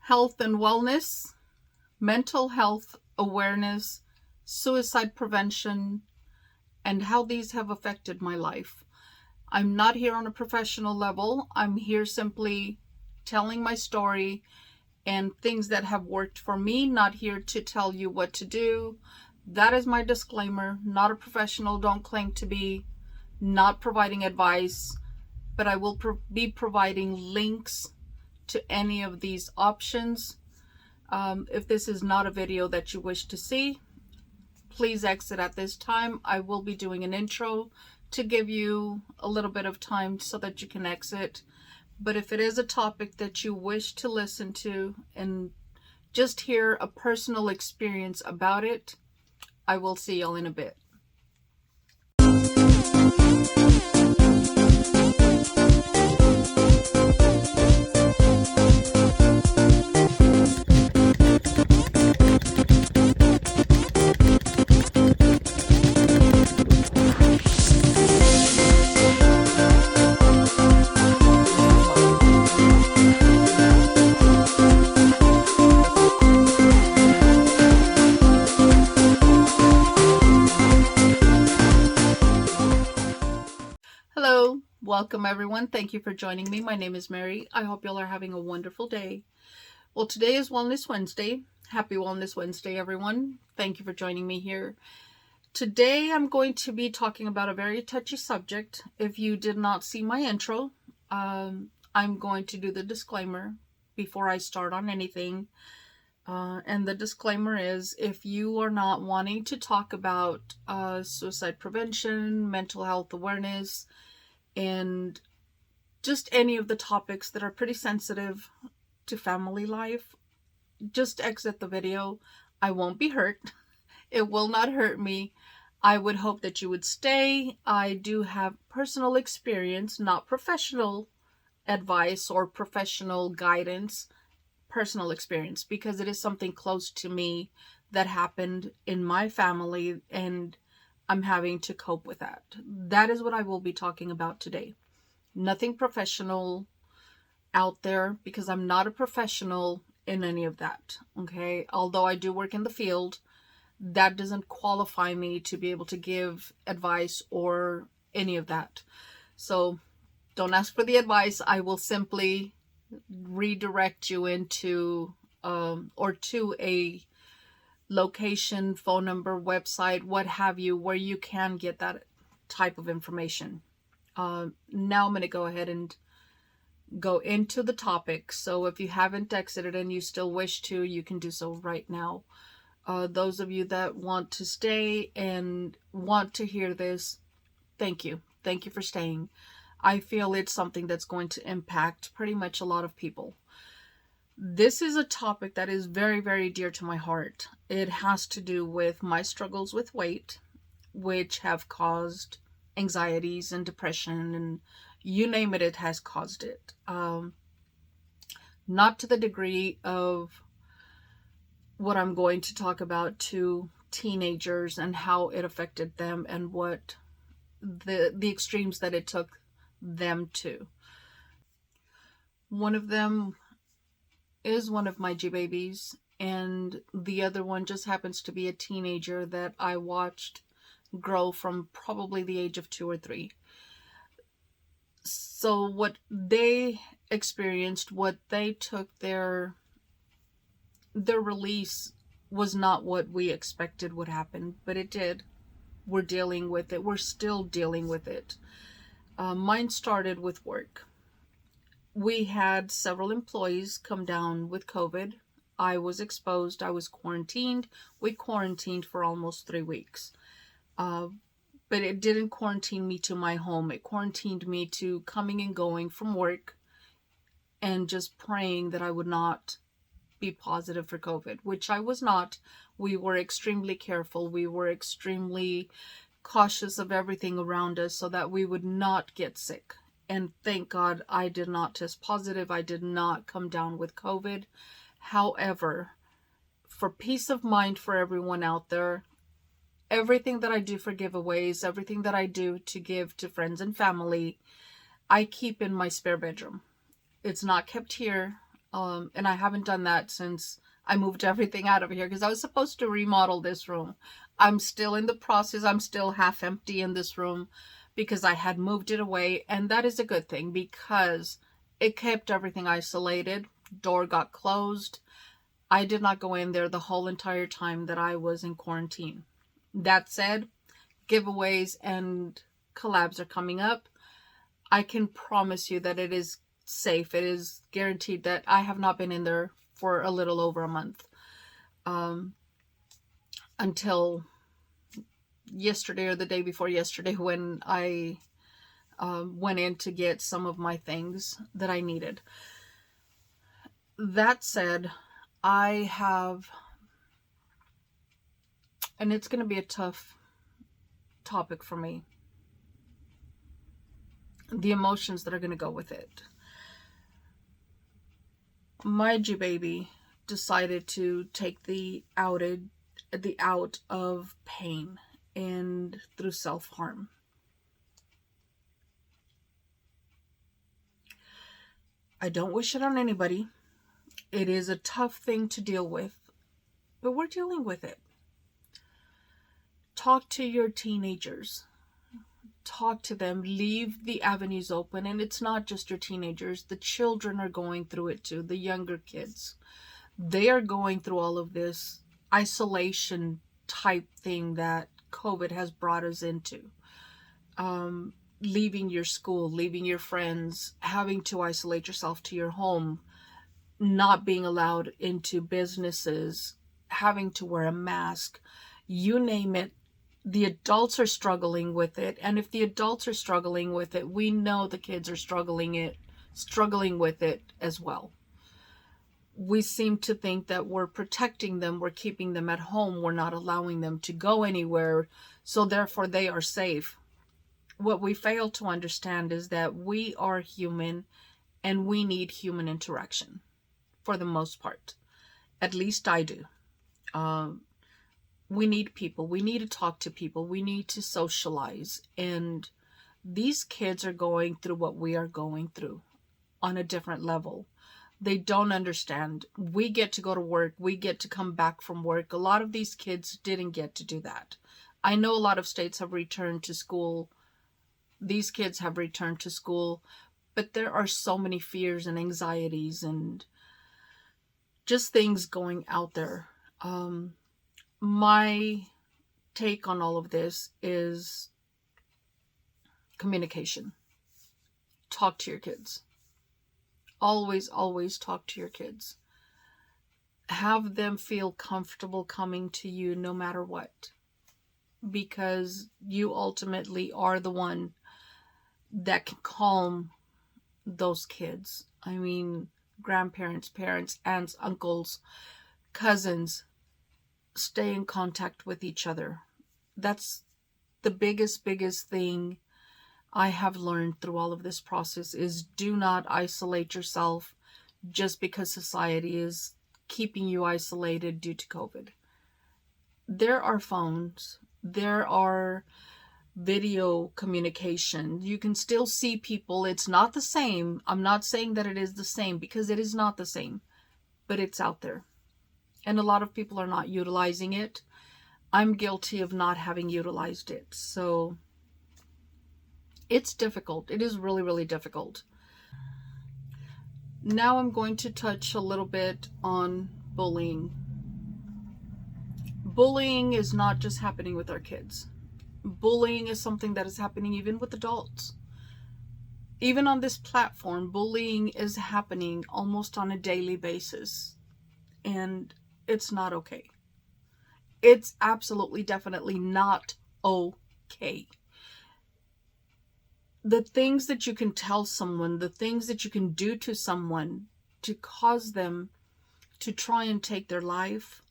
health and wellness, mental health awareness, suicide prevention, and how these have affected my life. I'm not here on a professional level. I'm here simply telling my story and things that have worked for me, not here to tell you what to do. That is my disclaimer. Not a professional, don't claim to be, not providing advice, but I will be providing links to any of these options. If this is not a video that you wish to see, please exit at this time. I will be doing an intro to give you a little bit of time so that you can exit. But if it is a topic that you wish to listen to and just hear a personal experience about it, I will see y'all in a bit. Hello, welcome everyone. Thank you for joining me. My name is Mary. I hope y'all are having a wonderful day. Well, today is Wellness Wednesday. Happy Wellness Wednesday, everyone. Thank you for joining me here. Today, I'm going to be talking about a very touchy subject. If you did not see my intro, I'm going to do the disclaimer before I start on anything. And the disclaimer is, if you are not wanting to talk about suicide prevention, mental health awareness, and just any of the topics that are pretty sensitive to family life, just exit the video. I won't be hurt. It will not hurt me. I would hope that you would stay. I do have personal experience, not professional advice or professional guidance, personal experience, because it is something close to me that happened in my family and I'm having to cope with that. That is what I will be talking about today. Nothing professional out there, because I'm not a professional in any of that. Okay. Although I do work in the field, that doesn't qualify me to be able to give advice or any of that. So don't ask for the advice. I will simply redirect you into or to a location, phone number, website, what have you, where you can get that type of information. Now I'm going to go ahead and go into the topic. So if you haven't exited and you still wish to, you can do so right now. Those of you that want to stay and want to hear this, thank you. Thank you for staying. I feel it's something that's going to impact pretty much a lot of people. This is a topic that is very, very dear to my heart. It has to do with my struggles with weight, which have caused anxieties and depression, and you name it, it has caused it. Not to the degree of what I'm going to talk about to teenagers and how it affected them and what the extremes that it took them to. One of them is one of my G babies, and the other one just happens to be a teenager that I watched grow from probably the age of 2 or 3. So what they experienced, what they took, their release was not what we expected would happen, but it did. We're dealing with it. We're still dealing with it. Mine started with work. We had several employees come down with COVID. I was exposed. I was quarantined. We quarantined for almost 3 weeks. But it didn't quarantine me to my home. It quarantined me to coming and going from work and just praying that I would not be positive for COVID, which I was not. We were extremely careful. We were extremely cautious of everything around us so that we would not get sick. And thank God I did not test positive. I did not come down with COVID. However, for peace of mind for everyone out there, everything that I do for giveaways, everything that I do to give to friends and family, I keep in my spare bedroom. It's not kept here. And I haven't done that since I moved everything out of here, because I was supposed to remodel this room. I'm still in the process. I'm still half empty in this room because I had moved it away, and that is a good thing because it kept everything isolated. Door got closed. I did not go in there the whole entire time that I was in quarantine. That said, giveaways and collabs are coming up. I can promise you that it is safe. It is guaranteed that I have not been in there for a little over a month. Until yesterday or the day before yesterday, when I went in to get some of my things that I needed. That said, I have, and it's going to be a tough topic for me, the emotions that are going to go with it. My G-baby decided to take the out of pain and through self-harm. I don't wish it on anybody. It is a tough thing to deal with, but we're dealing with it. Talk to your teenagers. Talk to them. Leave the avenues open. And it's not just your teenagers. The children are going through it too. The younger kids. They are going through all of this isolation type thing that COVID has brought us into. Leaving your school, leaving your friends, having to isolate yourself to your home, not being allowed into businesses, having to wear a mask, you name it. The adults are struggling with it. And if the adults are struggling with it, we know the kids are struggling with it as well. We seem to think that we're protecting them, we're keeping them at home, we're not allowing them to go anywhere, so therefore they are safe. What we fail to understand is that we are human and we need human interaction for the most part. At least I do. We need people. We need to talk to people. We need to socialize. And these kids are going through what we are going through on a different level. They don't understand. We get to go to work. We get to come back from work. A lot of these kids didn't get to do that. I know a lot of states have returned to school. These kids have returned to school. But there are so many fears and anxieties and just things going out there. My take on all of this is communication. Talk to your kids. Always, always talk to your kids. Have them feel comfortable coming to you no matter what. Because you ultimately are the one that can calm those kids. I mean, grandparents, parents, aunts, uncles, cousins, stay in contact with each other. That's the biggest thing I have learned through all of this process is do not isolate yourself just because society is keeping you isolated due to COVID. There are phones. There are video communication. You can still see people. It's not the same. I'm not saying that it is the same because it is not the same, but it's out there. And a lot of people are not utilizing it. I'm guilty of not having utilized it. So it's difficult. It is really, really difficult. Now I'm going to touch a little bit on bullying. Bullying is not just happening with our kids. Bullying is something that is happening even with adults. Even on this platform, bullying is happening almost on a daily basis. And it's not okay. It's absolutely, definitely not okay. The things that you can tell someone, the things that you can do to someone to cause them to try and take their life,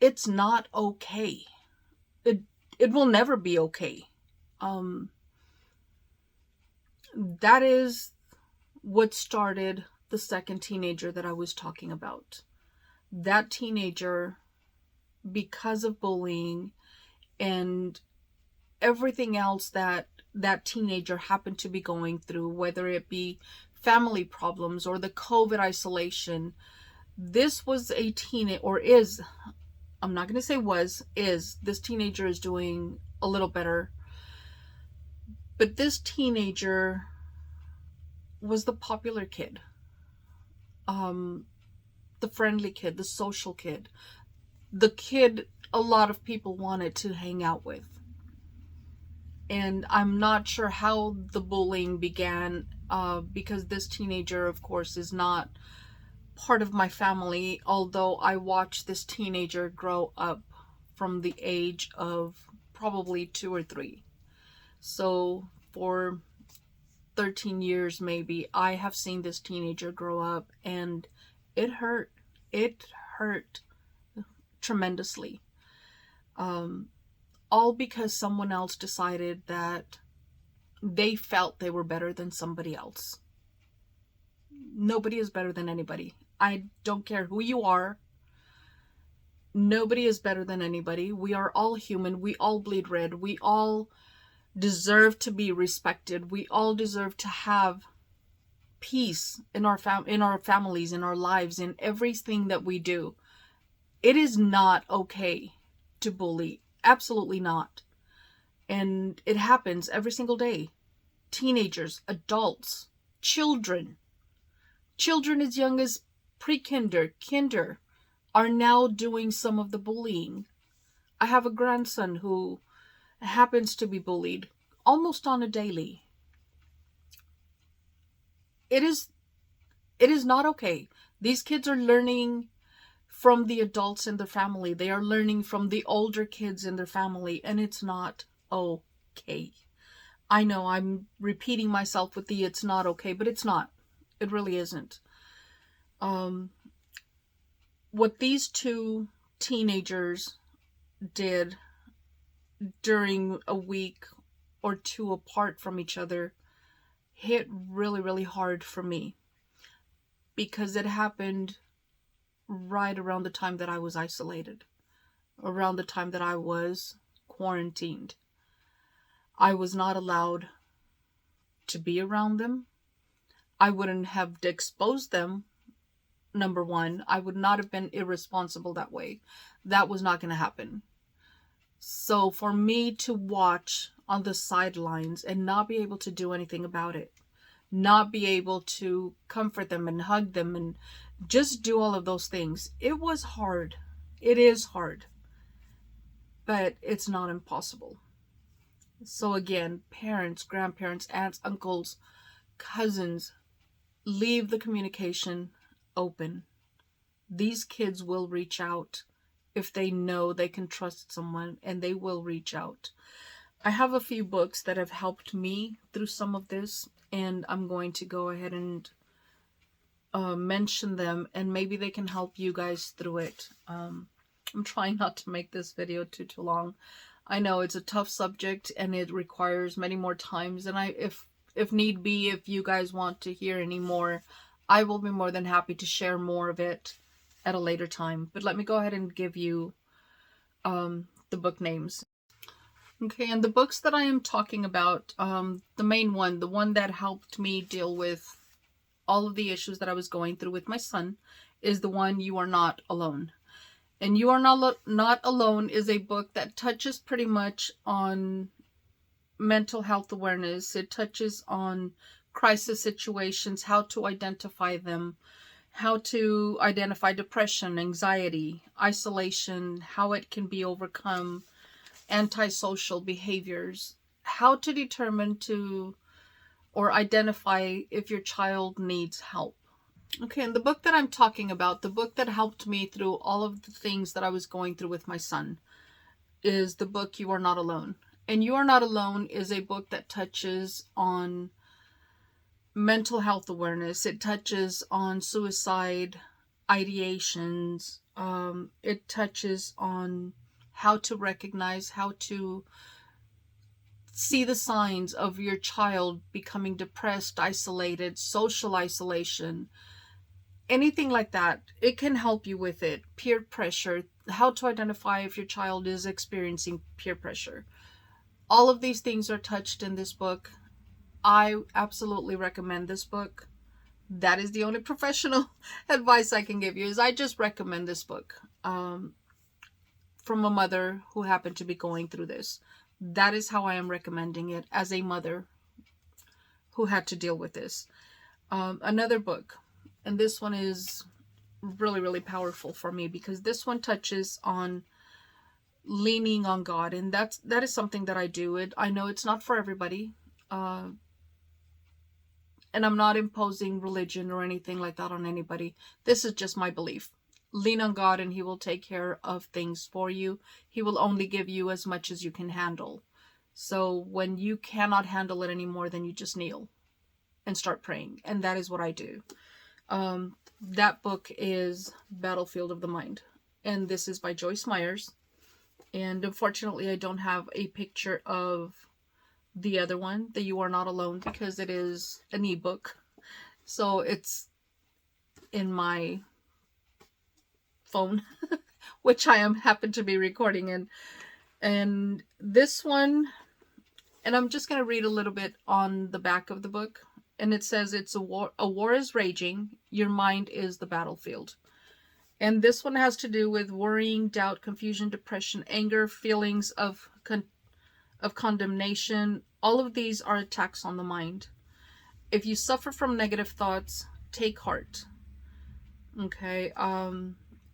it's not okay. It will never be okay. That is what started the second teenager that I was talking about. That teenager, because of bullying and everything else that teenager happened to be going through, whether it be family problems or the COVID isolation. This was a teenage, or is, I'm not going to say was, is, this teenager is doing a little better. But this teenager was the popular kid, the friendly kid, the social kid, the kid a lot of people wanted to hang out with. And I'm not sure how the bullying began, because this teenager, of course, is not part of my family, although I watched this teenager grow up from the age of probably 2 or 3. So for 13 years maybe, I have seen this teenager grow up, and it hurt. It hurt tremendously. All because someone else decided that they felt they were better than somebody else. Nobody is better than anybody. I don't care who you are. Nobody is better than anybody. We are all human. We all bleed red. We all deserve to be respected. We all deserve to have peace in our families, in our lives, in everything that we do. It is not okay to bully. Absolutely not. And it happens every single day. Teenagers, adults, children as young as pre-kinder, kinder, are now doing some of the bullying. I have a grandson who happens to be bullied almost on a daily. It is not okay. These kids are learning from the adults in their family. They are learning from the older kids in their family, and it's not okay. I know I'm repeating myself with the it's not okay, but it's not. It really isn't. What these two teenagers did during a week or two apart from each other hit really, really hard for me, because it happened right around the time that I was isolated, around the time that I was quarantined. I was not allowed to be around them. I wouldn't have exposed them. Number one, I would not have been irresponsible that way. That was not going to happen. So for me to watch on the sidelines and not be able to do anything about it, not be able to comfort them and hug them and just do all of those things, it was hard. It is hard. But it's not impossible. So again, parents, grandparents, aunts, uncles, cousins, leave the communication open. These kids will reach out if they know they can trust someone, and they will reach out. I have a few books that have helped me through some of this, and I'm going to go ahead and mention them, and maybe they can help you guys through it. I'm trying not to make this video too long. I know it's a tough subject, and it requires many more times, and if need be, if you guys want to hear any more, I will be more than happy to share more of it at a later time. But let me go ahead and give you the book names. Okay, and the books that I am talking about, the main one, the one that helped me deal with all of the issues that I was going through with my son, is the one You Are Not Alone. And You Are Not Alone is a book that touches pretty much on mental health awareness. It touches on crisis situations, how to identify them, how to identify depression, anxiety, isolation, how it can be overcome, antisocial behaviors, how to determine or identify if your child needs help. Okay, and the book that I'm talking about, the book that helped me through all of the things that I was going through with my son, is the book You Are Not Alone. And You Are Not Alone is a book that touches on mental health awareness. It touches on suicide ideations. It touches on how to recognize, how to see the signs of your child becoming depressed, isolated, social isolation, anything like that. It can help you with it. Peer pressure, how to identify if your child is experiencing peer pressure. All of these things are touched in this book. I absolutely recommend this book. That is the only professional advice I can give you, is I just recommend this book from a mother who happened to be going through this. That is how I am recommending it, as a mother who had to deal with this. Another book, and this one is really, really powerful for me, because this one touches on leaning on God, and that is something that I do. I know it's not for everybody, and I'm not imposing religion or anything like that on anybody. This is just my belief. Lean on God and He will take care of things for you. He will only give you as much as you can handle. So when you cannot handle it anymore, then you just kneel and start praying. And that is what I do. That book is Battlefield of the Mind. And this is by Joyce Myers. And unfortunately, I don't have a picture of the other one, the You Are Not Alone, because it is an ebook. So it's in my phone, which I happen to be recording in. And this one, and I'm just going to read a little bit on the back of the book. And it says, it's a war is raging. Your mind is the battlefield. And this one has to do with worrying, doubt, confusion, depression, anger, feelings of condemnation. All of these are attacks on the mind. If you suffer from negative thoughts, take heart. Okay.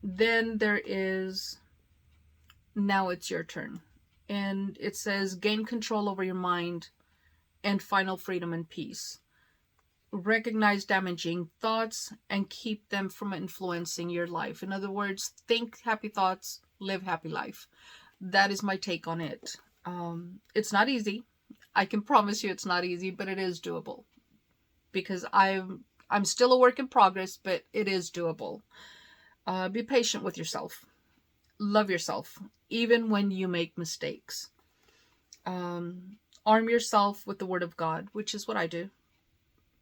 Then there is, now it's your turn. And it says, gain control over your mind and final freedom and peace. Recognize damaging thoughts and keep them from influencing your life. In other words, think happy thoughts, live happy life. That is my take on it. It's not easy. I can promise you it's not easy, but it is doable. Because I'm still a work in progress, but it is doable. Be patient with yourself. Love yourself, even when you make mistakes. Arm yourself with the Word of God, which is what I do.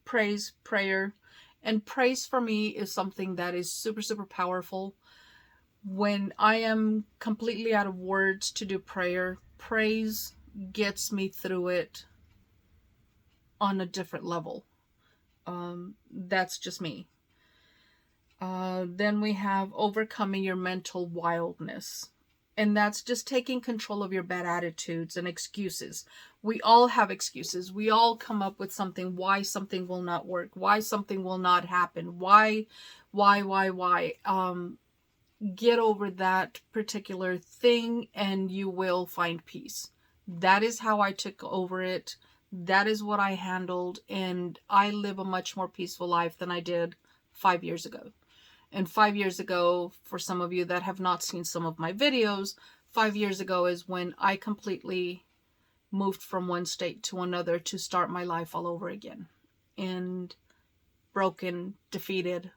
Praise, prayer. And praise for me is something that is super, super powerful. When I am completely out of words to do prayer, praise gets me through it on a different level. That's just me. Then we have overcoming your mental wildness. And that's just taking control of your bad attitudes and excuses. We all have excuses. We all come up with something, why something will not work, why something will not happen, why. Get over that particular thing and you will find peace. That is how I took over it. That is what I handled. And I live a much more peaceful life than I did 5 years ago. And 5 years ago, for some of you that have not seen some of my videos, 5 years ago is when I completely moved from one state to another to start my life all over again. And broken, defeated,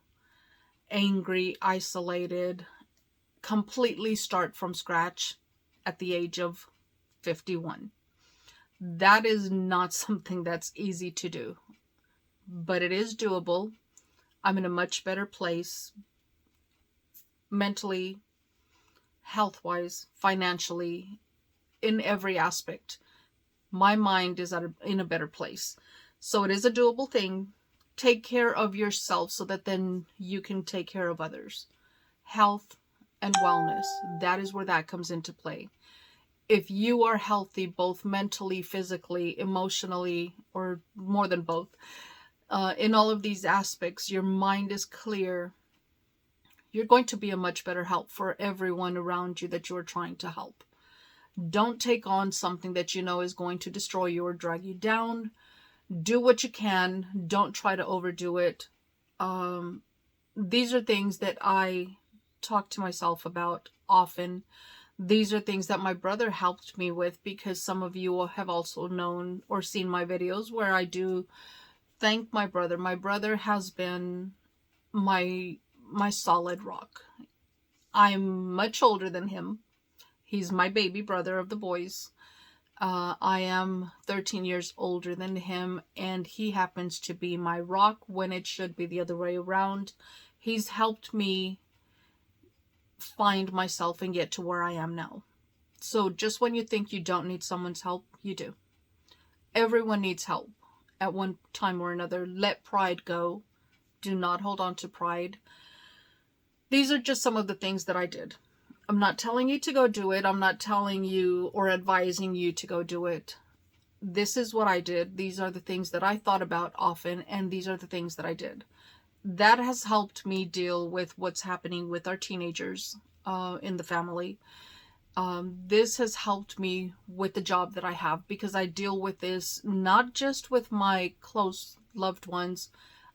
angry, isolated, completely start from scratch at the age of 51. That is not something that's easy to do, but it is doable. I'm in a much better place mentally, health-wise, financially, in every aspect. My mind is in a better place. So it is a doable thing. Take care of yourself so that then you can take care of others. Health and wellness, that is where that comes into play. If you are healthy, both mentally, physically, emotionally, or more than both, in all of these aspects, your mind is clear, you're going to be a much better help for everyone around you that you're trying to help. Don't take on something that you know is going to destroy you or drag you down. Do what you can. Don't try to overdo it. These are things that I talk to myself about often. These are things that my brother helped me with, because some of you have also known or seen my videos where I do thank my brother. My brother has been my solid rock. I'm much older than him. He's my baby brother of the boys. I am 13 years older than him, and he happens to be my rock when it should be the other way around. He's helped me find myself and get to where I am now. So just when you think you don't need someone's help, you do. Everyone needs help at one time or another. Let pride go. Do not hold on to pride. These are just some of the things that I did. I'm not telling you to go do it. I'm not telling you or advising you to go do it. This is what I did. These are the things that I thought about often, and these are the things that I did. That has helped me deal with what's happening with our teenagers in the family. This has helped me with the job that I have, because I deal with this not just with my close loved ones.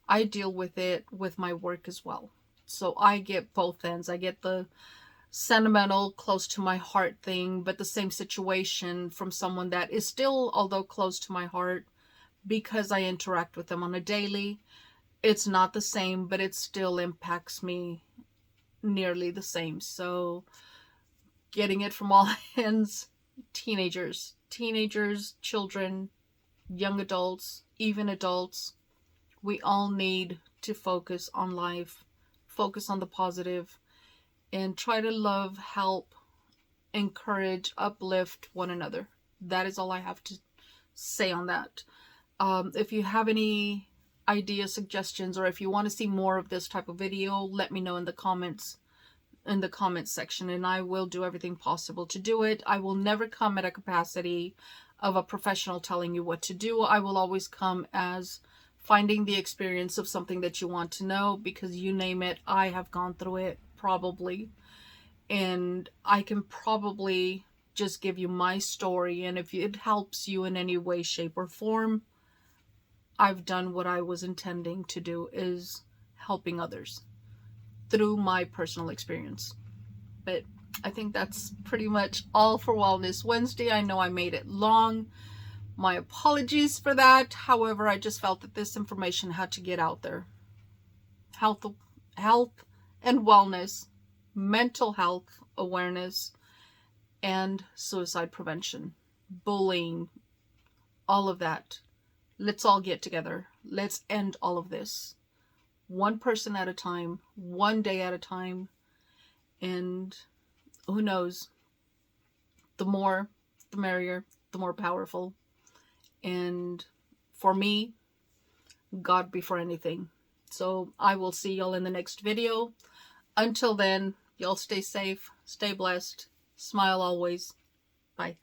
I deal with it with my work as well. So I get both ends. I get the sentimental, close to my heart thing, but the same situation from someone that is still, although close to my heart, because I interact with them on a daily. It's not the same, but it still impacts me nearly the same. So getting it from all ends. Teenagers, children, young adults, even adults, we all need to focus on life, focus on the positive, and try to love, help, encourage, uplift one another. That is all I have to say on that. If you have any ideas, suggestions, or if you want to see more of this type of video, let me know in the comments section, and I will do everything possible to do it. I will never come at a capacity of a professional telling you what to do. I will always come as finding the experience of something that you want to know, because you name it, I have gone through it probably, and I can probably just give you my story, and if it helps you in any way, shape, or form, I've done what I was intending to do, is helping others through my personal experience. But I think that's pretty much all for Wellness Wednesday. I know I made it long. My apologies for that. However, I just felt that this information had to get out there. Health and wellness, mental health awareness, and suicide prevention, bullying, all of that. Let's all get together. Let's end all of this. One person at a time, one day at a time. And who knows, the more, the merrier, the more powerful. And for me, God before anything. So I will see y'all in the next video. Until then, y'all stay safe, stay blessed, smile always. Bye.